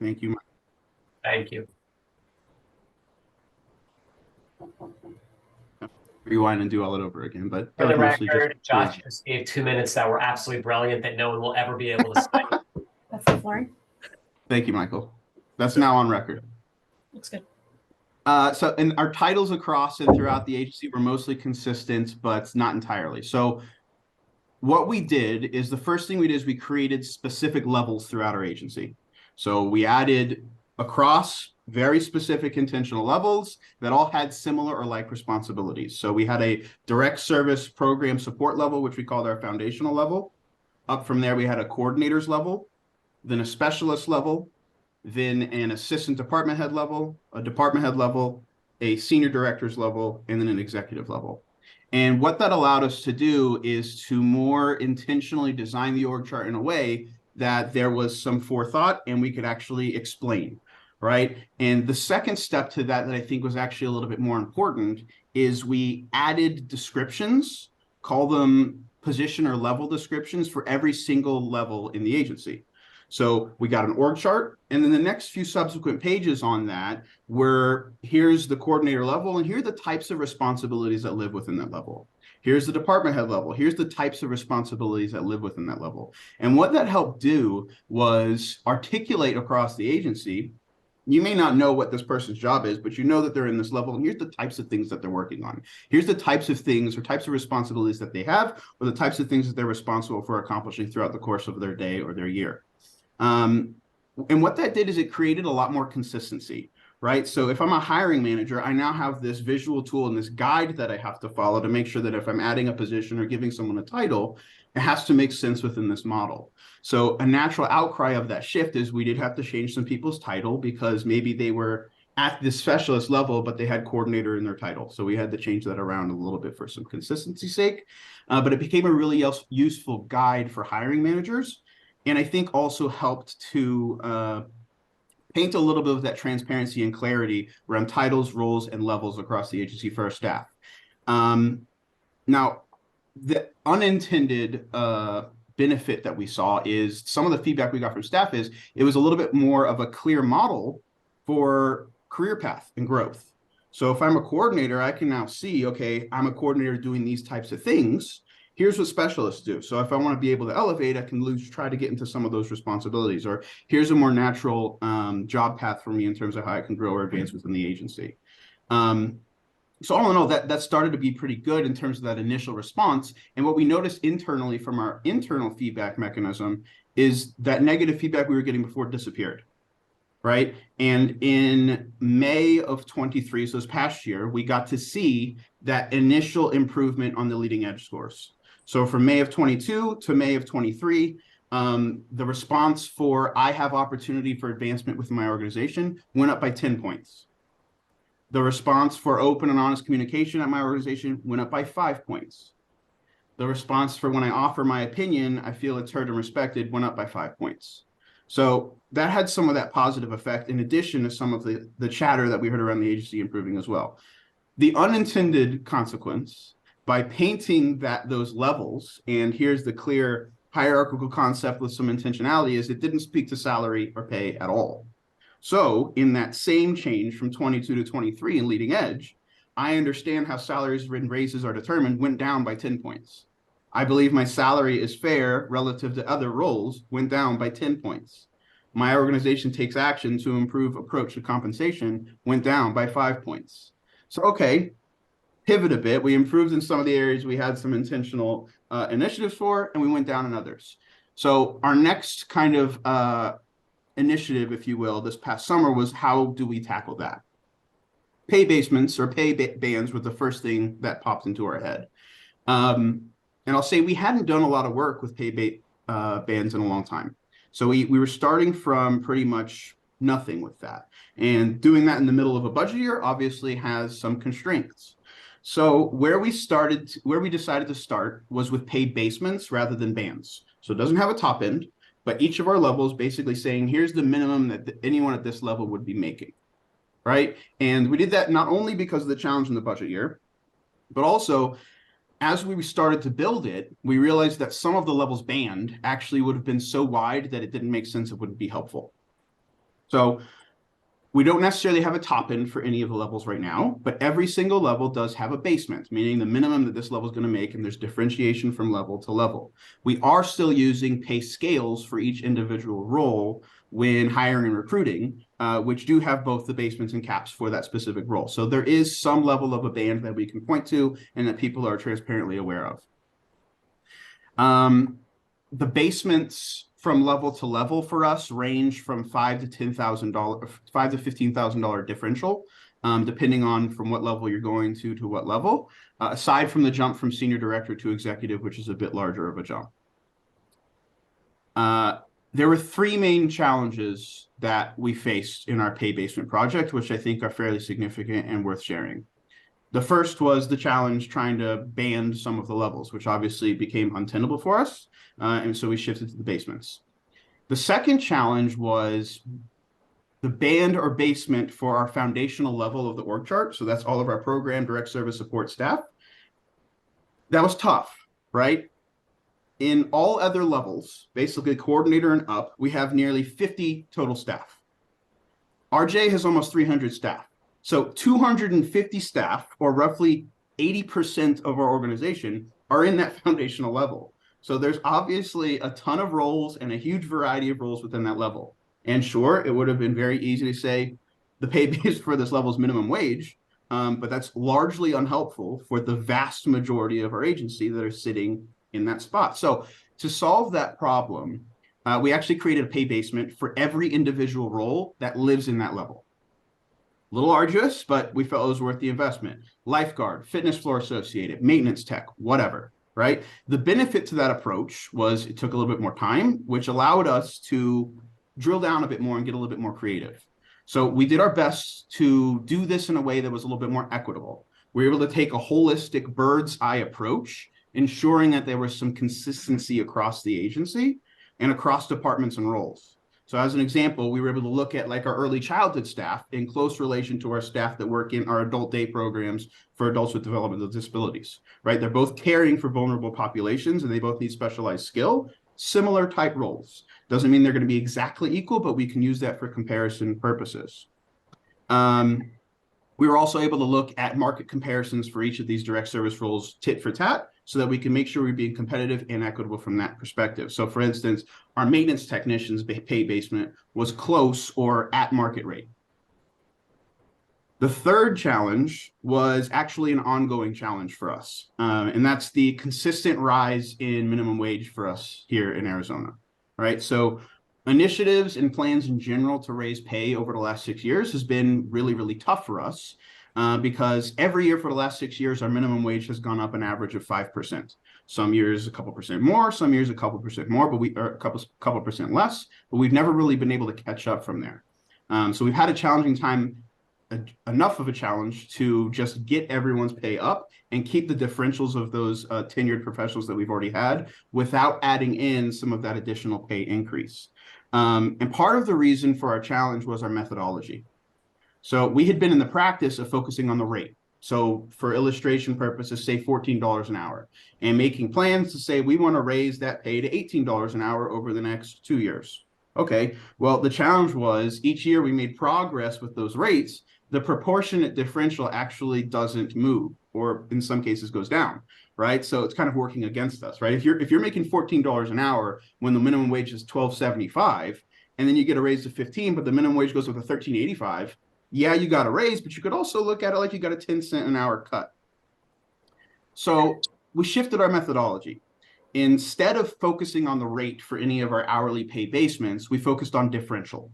Thank you. Thank you. Rewind and do all it over again, but that For was the mostly just record, Josh just gave 2 minutes that were absolutely brilliant that no one will ever be able to cite. That's the flooring. Thank you, Michael. That's now on record. Looks good. So, and our titles across and throughout the agency were mostly consistent, but not entirely. So what we did is the first thing we did is we created specific levels throughout our agency. So we added across very specific intentional levels that all had similar or like responsibilities. So we had a direct service program support level, which we called our foundational level. Up from there, we had a coordinator's level, then a specialist level, then an assistant department head level, a department head level, a senior director's level, and then an executive level. And what that allowed us to do is to more intentionally design the org chart in a way that there was some forethought and we could actually explain, right? And the second step to that I think was actually a little bit more important is we added descriptions, call them position or level descriptions for every single level in the agency. So we got an org chart, and then the next few subsequent pages on that were here's the coordinator level, and here are the types of responsibilities that live within that level. Here's the department head level. Here's the types of responsibilities that live within that level. And what that helped do was articulate across the agency. You may not know what this person's job is, but you know that they're in this level, and here's the types of things that they're working on. Here's the types of things or types of responsibilities that they have, or the types of things that they're responsible for accomplishing throughout the course of their day or their year. And what that did is it created a lot more consistency, right? So if I'm a hiring manager, I now have this visual tool and this guide that I have to follow to make sure that if I'm adding a position or giving someone a title, it has to make sense within this model. So a natural outcry of that shift is we did have to change some people's title because maybe they were at the specialist level, but they had coordinator in their title. So we had to change that around a little bit for some consistency's sake. But it became a really useful guide for hiring managers. And I think also helped to paint a little bit of that transparency and clarity around titles, roles, and levels across the agency for our staff. Now, the unintended benefit that we saw is some of the feedback we got from staff is it was a little bit more of a clear model for career path and growth. So if I'm a coordinator, I can now see, okay, I'm a coordinator doing these types of things. Here's what specialists do. So if I want to be able to elevate, I can try to get into some of those responsibilities. Or here's a more natural job path for me in terms of how I can grow or advance within the agency. So all in all, that started to be pretty good in terms of that initial response. And what we noticed internally from our internal feedback mechanism is that negative feedback we were getting before disappeared, right? And in May of 23, so this past year, we got to see that initial improvement on the leading edge scores. So from May of 22 to May of 23, the response for I have opportunity for advancement within my organization went up by 10 points. The response for open and honest communication at my organization went up by 5 points. The response for when I offer my opinion, I feel it's heard and respected, went up by 5 points. So that had some of that positive effect in addition to some of the chatter that we heard around the agency improving as well. The unintended consequence by painting those levels, and here's the clear hierarchical concept with some intentionality, is it didn't speak to salary or pay at all. So in that same change from 22 to 23 in leading edge, I understand how salaries and raises are determined, went down by 10 points. I believe my salary is fair relative to other roles, went down by 10 points. My organization takes action to improve approach to compensation, went down by 5 points. So, okay, pivot a bit. We improved in some of the areas we had some intentional initiatives for, and we went down in others. So our next kind of initiative, if you will, this past summer was how do we tackle that? Pay basements or pay bands were the first thing that popped into our head. And I'll say we hadn't done a lot of work with pay bands in a long time. So we were starting from pretty much nothing with that. And doing that in the middle of a budget year obviously has some constraints. So where we decided to start was with pay basements rather than bands. So it doesn't have a top end, but each of our levels basically saying, here's the minimum that anyone at this level would be making, right? And we did that not only because of the challenge in the budget year, but also as we started to build it, we realized that some of the levels band actually would have been so wide that it didn't make sense, it wouldn't be helpful. So we don't necessarily have a top end for any of the levels right now, but every single level does have a basement, meaning the minimum that this level is going to make, and there's differentiation from level to level. We are still using pay scales for each individual role when hiring and recruiting, which do have both the basements and caps for that specific role. So there is some level of a band that we can point to and that people are transparently aware of. The basements from level to level for us range from $5,000 to $10,000, $5,000 to $15,000 differential, depending on from what level you're going to what level, aside from the jump from senior director to executive, which is a bit larger of a jump. There were three main challenges that we faced in our pay basement project, which I think are fairly significant and worth sharing. The first was the challenge trying to band some of the levels, which obviously became untenable for us. And so we shifted to the basements. The second challenge was the band or basement for our foundational level of the org chart. So that's all of our program, direct service support staff. That was tough, right? In all other levels, basically coordinator and up, we have nearly 50 total staff. RJ has almost 300 staff. So 250 staff, or roughly 80% of our organization, are in that foundational level. So there's obviously a ton of roles and a huge variety of roles within that level. And sure, it would have been very easy to say the pay base for this level is minimum wage, but that's largely unhelpful for the vast majority of our agency that are sitting in that spot. So to solve that problem, we actually created a pay basement for every individual role that lives in that level. A little arduous, but we felt it was worth the investment. Lifeguard, fitness floor associate, maintenance tech, whatever, right? The benefit to that approach was it took a little bit more time, which allowed us to drill down a bit more and get a little bit more creative. So we did our best to do this in a way that was a little bit more equitable. We were able to take a holistic bird's eye approach, ensuring that there was some consistency across the agency and across departments and roles. So as an example, we were able to look at like our early childhood staff in close relation to our staff that work in our adult day programs for adults with developmental disabilities, right? They're both caring for vulnerable populations and they both need specialized skill, similar type roles. Doesn't mean they're going to be exactly equal, but we can use that for comparison purposes. We were also able to look at market comparisons for each of these direct service roles tit for tat so that we can make sure we're being competitive and equitable from that perspective. So for instance, our maintenance technicians pay basement was close or at market rate. The third challenge was actually an ongoing challenge for us, and that's the consistent rise in minimum wage for us here in Arizona, right? So initiatives and plans in general to raise pay over the last 6 years has been really, really tough for us because every year for the last 6 years, our minimum wage has gone up an average of 5%. Some years a couple percent more, some years a couple percent more, but we are a couple percent less, but we've never really been able to catch up from there. So we've had a challenging time, enough of a challenge to just get everyone's pay up and keep the differentials of those tenured professionals that we've already had without adding in some of that additional pay increase. And part of the reason for our challenge was our methodology. So we had been in the practice of focusing on the rate. So for illustration purposes, say $14 an hour, and making plans to say we want to raise that pay to $18 an hour over the next 2 years. Okay, well, the challenge was each year we made progress with those rates. The proportionate differential actually doesn't move, or in some cases goes down, right? So it's kind of working against us, right? If you're making $14 an hour when the minimum wage is $12.75, and then you get a raise to 15, but the minimum wage goes up to $13.85, yeah, you got a raise, but you could also look at it like you got a 10-cent an hour cut. So we shifted our methodology. Instead of focusing on the rate for any of our hourly pay basements, we focused on differential.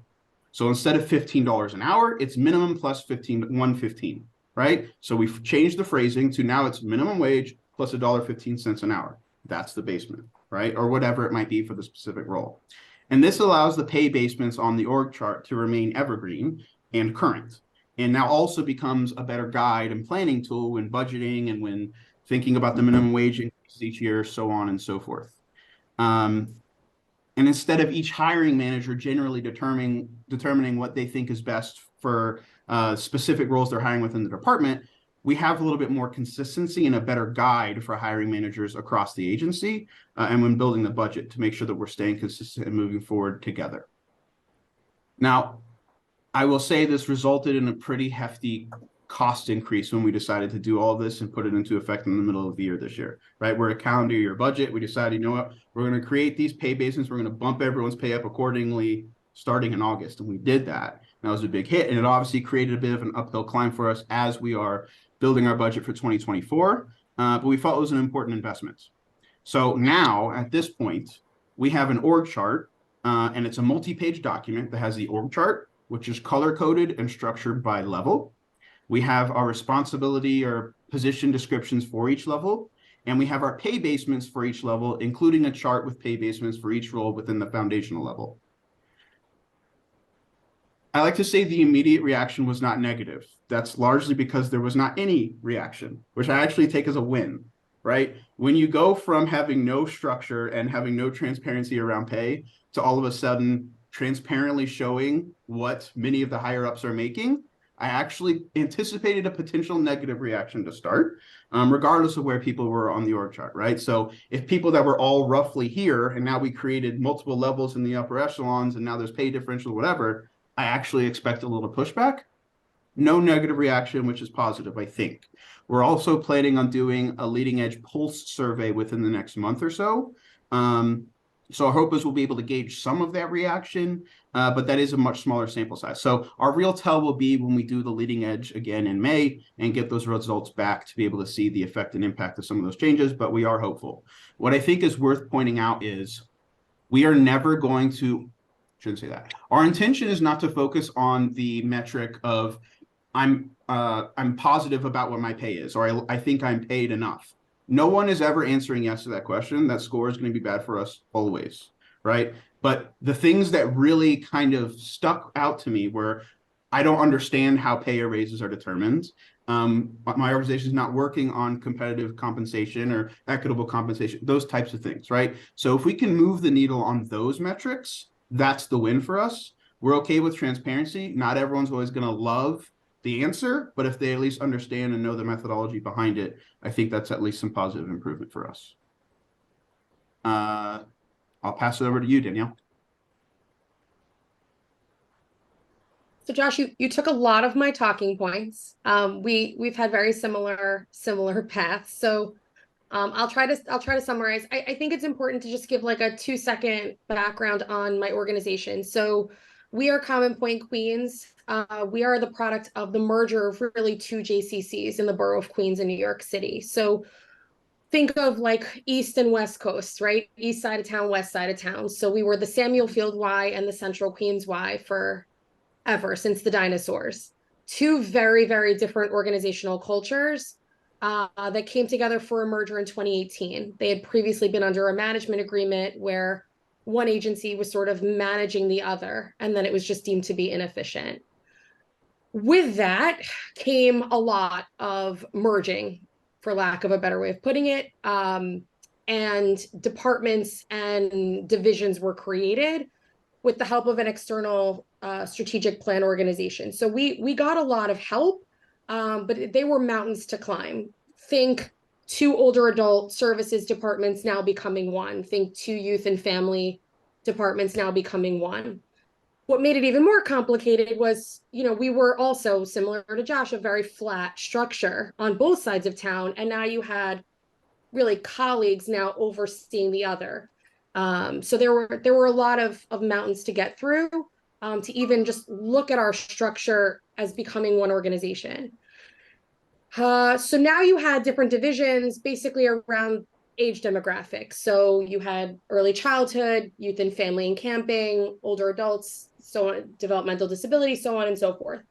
So instead of $15 an hour, it's minimum plus $1.15, right? So we've changed the phrasing to now it's minimum wage plus $1.15 an hour. That's the basement, right? Or whatever it might be for the specific role. And this allows the pay basements on the org chart to remain evergreen and current. And now also becomes a better guide and planning tool when budgeting and when thinking about the minimum wage increase each year, so on and so forth. And instead of each hiring manager generally determining what they think is best for specific roles they're hiring within the department, we have a little bit more consistency and a better guide for hiring managers across the agency and when building the budget to make sure that we're staying consistent and moving forward together. Now, I will say this resulted in a pretty hefty cost increase when we decided to do all this and put it into effect in the middle of the year this year, right? We're a calendar year budget. We decided, you know what, we're going to create these pay basements. We're going to bump everyone's pay up accordingly starting in August. And we did that. That was a big hit. And it obviously created a bit of an uphill climb for us as we are building our budget for 2024. But we felt it was an important investment. So now at this point, we have an org chart, and it's a multi-page document that has the org chart, which is color-coded and structured by level. We have our responsibility or position descriptions for each level, and we have our pay basements for each level, including a chart with pay basements for each role within the foundational level. I like to say the immediate reaction was not negative. That's largely because there was not any reaction, which I actually take as a win, right? When you go from having no structure and having no transparency around pay to all of a sudden transparently showing what many of the higher ups are making, I actually anticipated a potential negative reaction to start, regardless of where people were on the org chart, right? So if people that were all roughly here, and now we created multiple levels in the upper echelons, and now there's pay differential, whatever, I actually expect a little pushback. No negative reaction, which is positive, I think. We're also planning on doing a leading edge pulse survey within the next month or so. So our hope is we'll be able to gauge some of that reaction, but that is a much smaller sample size. So our real tell will be when we do the leading edge again in May and get those results back to be able to see the effect and impact of some of those changes, but we are hopeful. What I think is worth pointing out is we are never going to, shouldn't say that. Our intention is not to focus on the metric of I'm positive about what my pay is, or I think I'm paid enough. No one is ever answering yes to that question. That score is going to be bad for us always, right? But the things that really kind of stuck out to me were I don't understand how pay raises are determined. My organization is not working on competitive compensation or equitable compensation, those types of things, right? So if we can move the needle on those metrics, that's the win for us. We're okay with transparency. Not everyone's always going to love the answer, but if they at least understand and know the methodology behind it, I think that's at least some positive improvement for us. I'll pass it over to you, Danielle. So Josh, you took a lot of my talking points. We've had very similar paths. So I'll try to summarize. I think it's important to just give like a 2-second background on my organization. So we are Common Point Queens. We are the product of the merger of really 2 JCCs in the borough of Queens in New York City. So think of like East and West Coast, right? East side of town, West side of town. So we were the Samuel Field Y and the Central Queens Y for ever since the dinosaurs. 2 very, very different organizational cultures that came together for a merger in 2018. They had previously been under a management agreement where one agency was sort of managing the other, and then it was just deemed to be inefficient. With that came a lot of merging, for lack of a better way of putting it, and departments and divisions were created with the help of an external strategic plan organization. So we got a lot of help, but they were mountains to climb. Think 2 older adult services departments now becoming one. Think 2 youth and family departments now becoming one. What made it even more complicated was, we were also, similar to Josh, a very flat structure on both sides of town. And now you had really colleagues now overseeing the other. So there were a lot of mountains to get through, to even just look at our structure as becoming one organization. So now you had different divisions basically around age demographics. So you had early childhood, youth and family and camping, older adults, so on, developmental disability, so on and so forth.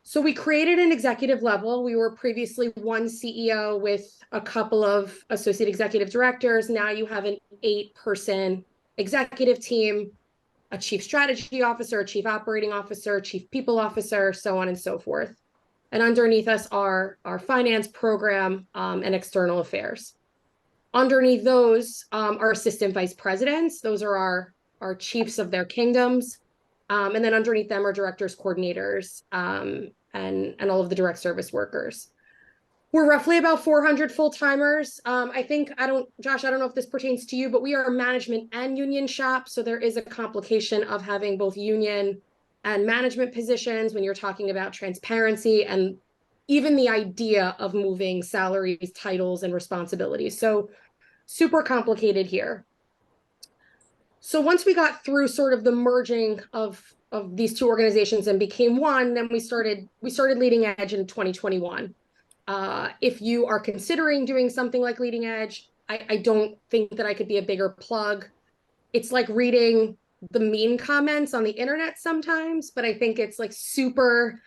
So we created an executive level. We were previously 1 CEO with a couple of associate executive directors. Now you have an 8-person executive team, a chief strategy officer, a chief operating officer, chief people officer, so on and so forth. And underneath us are our finance program and external affairs. Underneath those are assistant vice presidents. Those are our chiefs of their kingdoms. And then underneath them are directors, coordinators, and all of the direct service workers. We're roughly about 400 full-timers. Josh, I don't know if this pertains to you, but we are a management and union shop. So there is a complication of having both union and management positions, when you're talking about transparency and even the idea of moving salaries, titles, and responsibilities. So super complicated here. So once we got through sort of the merging of these two organizations and became one, then we started Leading Edge in 2021. If you are considering doing something like Leading Edge, I don't think that I could be a bigger plug. It's like reading the mean comments on the internet sometimes, but I think it's like super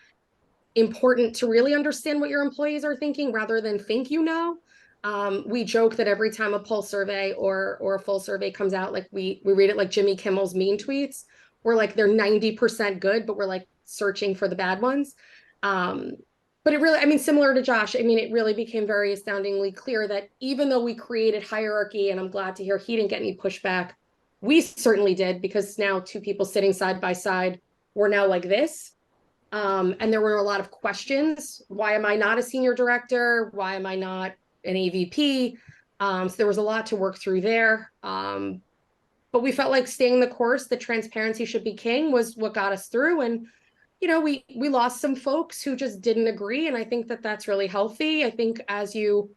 important to really understand what your employees are thinking rather than think you know. We joke that every time a pulse survey or a full survey comes out, like we read it like Jimmy Kimmel's mean tweets. We're like, they're 90% good, but we're like searching for the bad ones. But it really, I mean, similar to Josh, I mean, it really became very astoundingly clear that even though we created hierarchy, and I'm glad to hear he didn't get any pushback, we certainly did, because now two people sitting side by side, we're now like this. And there were a lot of questions. Why am I not a senior director? Why am I not an AVP? So there was a lot to work through there. But we felt like staying the course, the transparency should be king, was what got us through. And, you know, we lost some folks who just didn't agree. And I think that that's really healthy. I think as you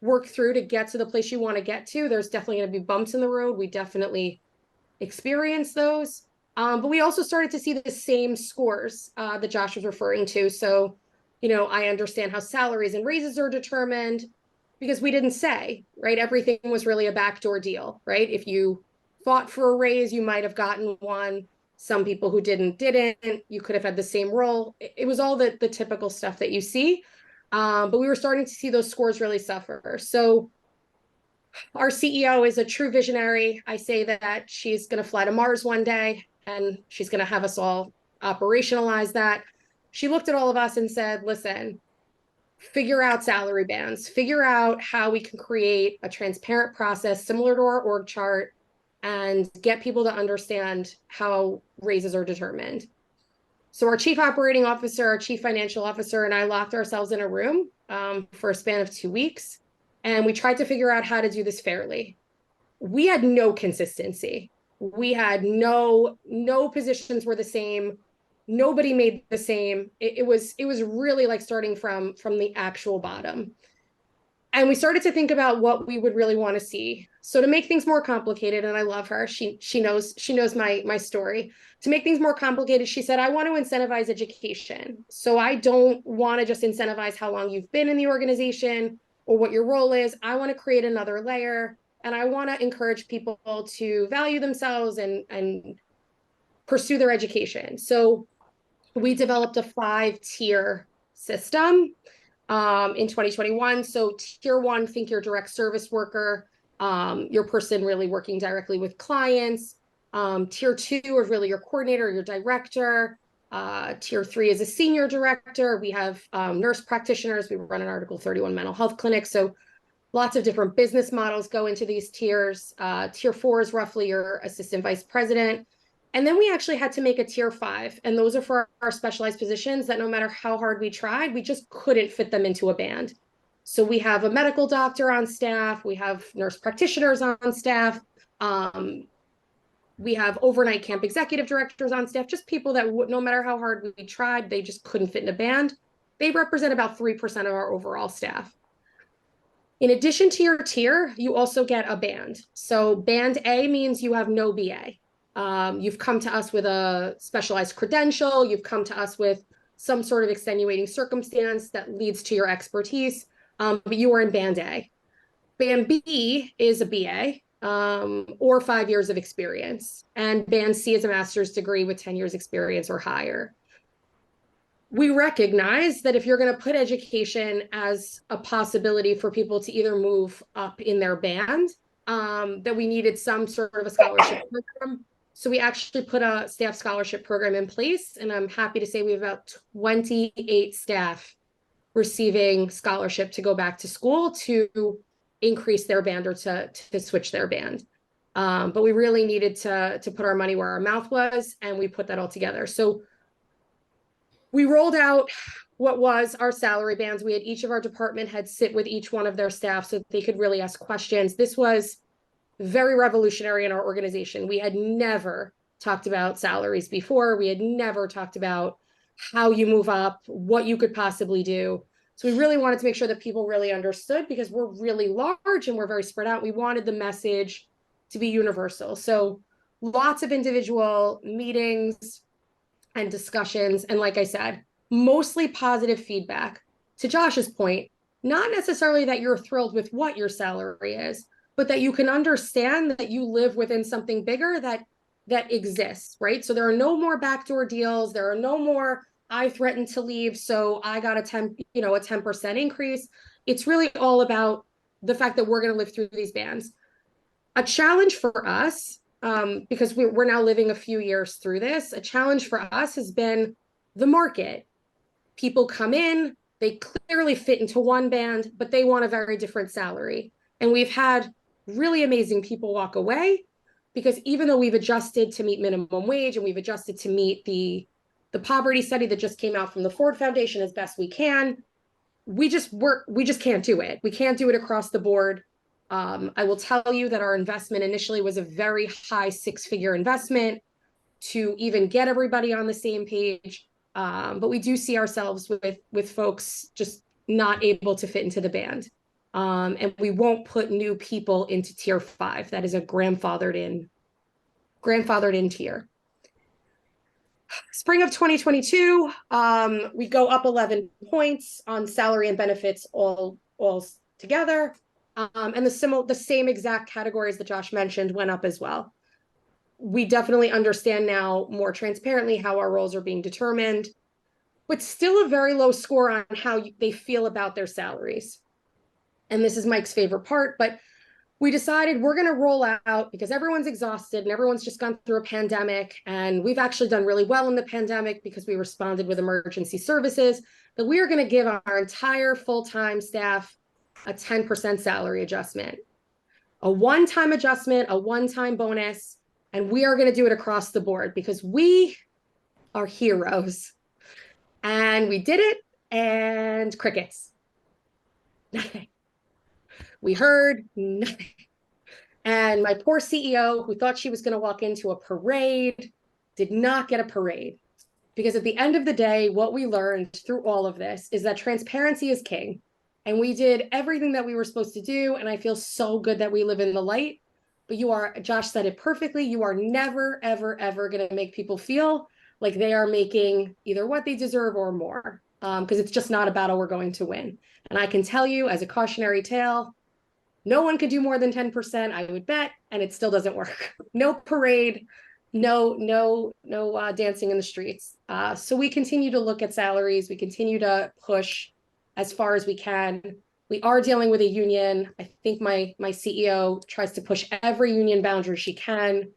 work through to get to the place you want to get to, there's definitely going to be bumps in the road. We definitely experienced those. But we also started to see the same scores that Josh was referring to. So, you know, I understand how salaries and raises are determined because we didn't say, right? Everything was really a backdoor deal, right? If you fought for a raise, you might have gotten one. Some people who didn't. You could have had the same role. It was all the typical stuff that you see. But we were starting to see those scores really suffer. So our CEO is a true visionary. I say that she's going to fly to Mars one day and she's going to have us all operationalize that. She looked at all of us and said, listen, figure out salary bands, figure out how we can create a transparent process similar to our org chart and get people to understand how raises are determined. So our chief operating officer, our chief financial officer, and I locked ourselves in a room for a span of 2 weeks. And we tried to figure out how to do this fairly. We had no consistency. We had no positions were the same. Nobody made the same. It was really like starting from the actual bottom. And we started to think about what we would really want to see. So to make things more complicated, and I love her, she knows my story. To make things more complicated, she said, I want to incentivize education. So I don't want to just incentivize how long you've been in the organization or what your role is. I want to create another layer, and I want to encourage people to value themselves and pursue their education. So we developed a 5-tier system in 2021. So tier 1, think your direct service worker, your person really working directly with clients. Tier 2 is really your coordinator, your director. Tier 3 is a senior director. We have nurse practitioners. We run an Article 31 mental health clinic. So lots of different business models go into these tiers. Tier 4 is roughly your assistant vice president. And then we actually had to make a tier 5. And those are for our specialized positions that no matter how hard we tried, we just couldn't fit them into a band. So we have a medical doctor on staff. We have nurse practitioners on staff. We have overnight camp executive directors on staff, just people that no matter how hard we tried, they just couldn't fit in a band. They represent about 3% of our overall staff. In addition to your tier, you also get a band. So band A means you have no BA. You've come to us with a specialized credential. You've come to us with some sort of extenuating circumstance that leads to your expertise, but you are in band A. Band B is a BA. Or 5 years of experience. And band C is a master's degree with 10 years experience or higher. We recognize that if you're going to put education as a possibility for people to either move up in their band, that we needed some sort of a scholarship program. So we actually put a staff scholarship program in place. And I'm happy to say we have about 28 staff receiving scholarship to go back to school to increase their band or to switch their band. But we really needed to put our money where our mouth was, and we put that all together. So we rolled out what was our salary bands. We had each of our department heads sit with each one of their staff so that they could really ask questions. This was very revolutionary in our organization. We had never talked about salaries before. We had never talked about how you move up, what you could possibly do. So we really wanted to make sure that people really understood, because we're really large and we're very spread out. We wanted the message to be universal. So lots of individual meetings and discussions. And like I said, mostly positive feedback. To Josh's point, not necessarily that you're thrilled with what your salary is, but that you can understand that you live within something bigger that exists, right? So there are no more backdoor deals. There are no more, I threatened to leave, so I got a 10% increase. It's really all about the fact that we're going to live through these bands. A challenge for us, because we're now living a few years through this, a challenge for us has been the market. People come in, they clearly fit into one band, but they want a very different salary. And we've had really amazing people walk away, because even though we've adjusted to meet minimum wage and we've adjusted to meet the poverty study that just came out from the Ford Foundation as best we can, we just can't do it. We can't do it across the board. I will tell you that our investment initially was a very high 6-figure investment to even get everybody on the same page. But we do see ourselves with folks just not able to fit into the band. And we won't put new people into tier 5. That is a grandfathered in tier. Spring of 2022, we go up 11 points on salary and benefits all together. And the same exact categories that Josh mentioned went up as well. We definitely understand now more transparently how our roles are being determined, but still a very low score on how they feel about their salaries. And this is Mike's favorite part, but we decided we're going to roll out, because everyone's exhausted and everyone's just gone through a pandemic. And we've actually done really well in the pandemic because we responded with emergency services, that we are going to give our entire full-time staff a 10% salary adjustment, a one-time adjustment, a one-time bonus. And we are going to do it across the board because we are heroes. And we did it, and crickets. Nothing. We heard nothing. And my poor CEO, who thought she was going to walk into a parade, did not get a parade. Because at the end of the day, what we learned through all of this is that transparency is king. And we did everything that we were supposed to do. And I feel so good that we live in the light. But Josh said it perfectly, you are never, ever, ever going to make people feel like they are making either what they deserve or more. Because it's just not a battle we're going to win. And I can tell you, as a cautionary tale, no one could do more than 10%, I would bet, and it still doesn't work. No parade, no dancing in the streets. So we continue to look at salaries. We continue to push as far as we can. We are dealing with a union. I think my CEO tries to push every union boundary she can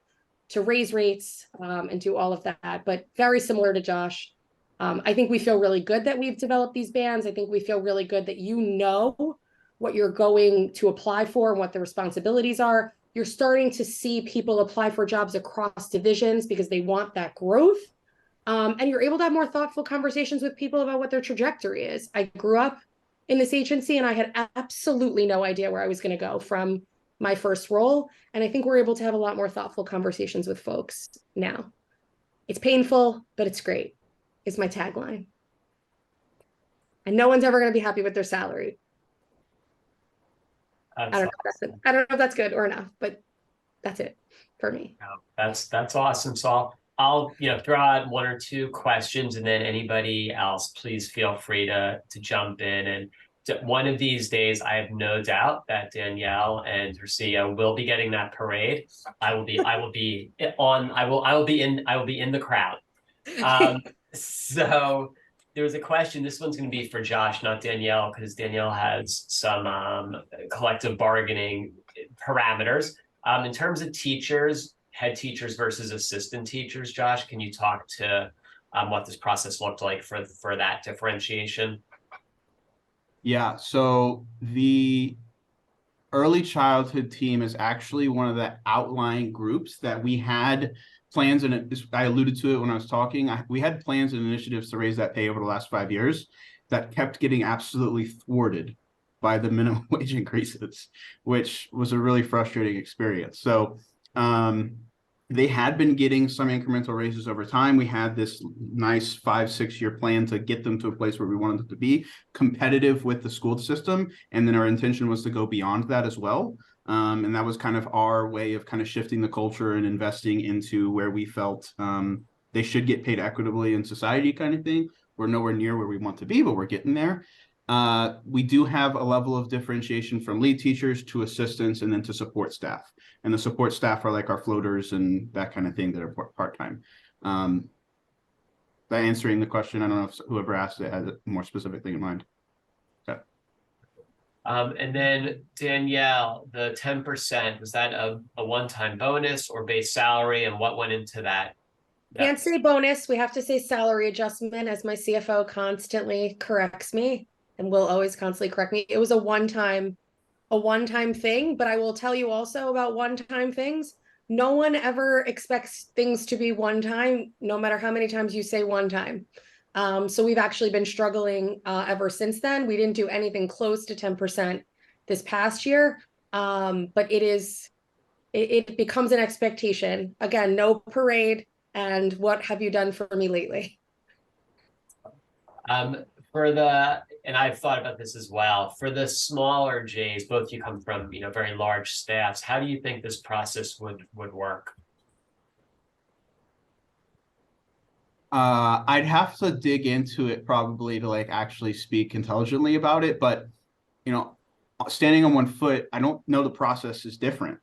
to raise rates and do all of that. But very similar to Josh, I think we feel really good that we've developed these bands. I think we feel really good that you know what you're going to apply for and what the responsibilities are. You're starting to see people apply for jobs across divisions because they want that growth. And you're able to have more thoughtful conversations with people about what their trajectory is. I grew up in this agency and I had absolutely no idea where I was going to go from my first role. And I think we're able to have a lot more thoughtful conversations with folks now. It's painful, but it's great, is my tagline. And no one's ever going to be happy with their salary. I don't know if that's good or enough, but that's it for me. That's awesome. So I'll throw out 1 or 2 questions, and then anybody else, please feel free to jump in. And one of these days, I have no doubt that Danielle and her CEO will be getting that parade. I will be in the crowd. So there was a question. This one's going to be for Josh, not Danielle, because Danielle has some collective bargaining parameters. In terms of teachers, head teachers versus assistant teachers, Josh, can you talk to what this process looked like for that differentiation? Yeah, so the early childhood team is actually one of the outlying groups that we had plans, and I alluded to it when I was talking. We had plans and initiatives to raise that pay over the last 5 years that kept getting absolutely thwarted by the minimum wage increases, which was a really frustrating experience. So they had been getting some incremental raises over time. We had this nice 5-6 year plan to get them to a place where we wanted them to be competitive with the school system. And then our intention was to go beyond that as well. And that was kind of our way of kind of shifting the culture and investing into where we felt they should get paid equitably in society kind of thing. We're nowhere near where we want to be, but we're getting there. We do have a level of differentiation from lead teachers to assistants and then to support staff. And the support staff are like our floaters and that kind of thing that are part-time. By answering the question, I don't know if whoever asked it has a more specific thing in mind. Okay. And then Danielle, the 10%, was that a one-time bonus or base salary, and what went into that? Can't say bonus. We have to say salary adjustment, as my CFO constantly corrects me and will always constantly correct me. It was a one-time thing, but I will tell you also about one-time things. No one ever expects things to be one time, no matter how many times you say one time. So we've actually been struggling ever since then. We didn't do anything close to 10% this past year, but it becomes an expectation. Again, no parade. And what have you done for me lately? And I've thought about this as well, for the smaller J's, both you come from, very large staffs. How do you think this process would work? I'd have to dig into it probably to like actually speak intelligently about it, but standing on one foot, I don't know the process is different.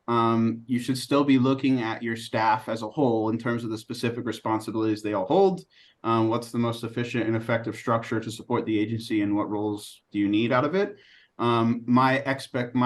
You should still be looking at your staff as a whole in terms of the specific responsibilities they all hold. What's the most efficient and effective structure to support the agency, and what roles do you need out of it? My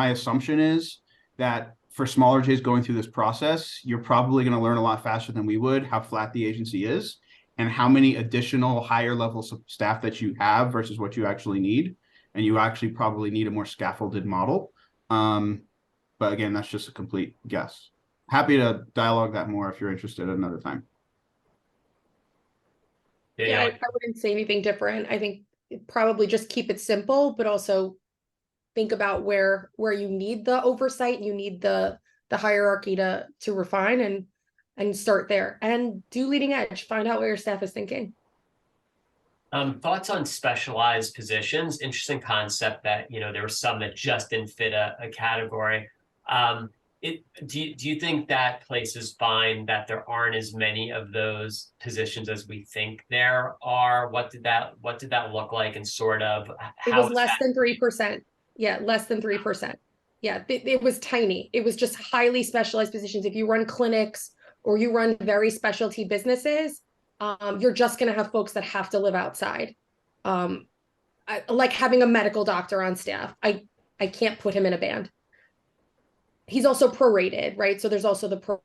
assumption is that for smaller J's going through this process, you're probably going to learn a lot faster than we would how flat the agency is and how many additional higher levels of staff that you have versus what you actually need. And you actually probably need a more scaffolded model. But again, that's just a complete guess. Happy to dialogue that more if you're interested another time. Yeah, I wouldn't say anything different. I think probably just keep it simple, but also think about where you need the oversight, you need the hierarchy to refine and start there. And do leading edge, find out what your staff is thinking. Thoughts on specialized positions? Interesting concept that, there were some that just didn't fit a category. Do you think that places find that there aren't as many of those positions as we think there are? What did that look like, and sort of how it was less than 3%. Yeah, less than 3%. Yeah, it was tiny. It was just highly specialized positions. If you run clinics or you run very specialty businesses, you're just going to have folks that have to live outside. Like having a medical doctor on staff. I can't put him in a band. He's also prorated, right? So there's also the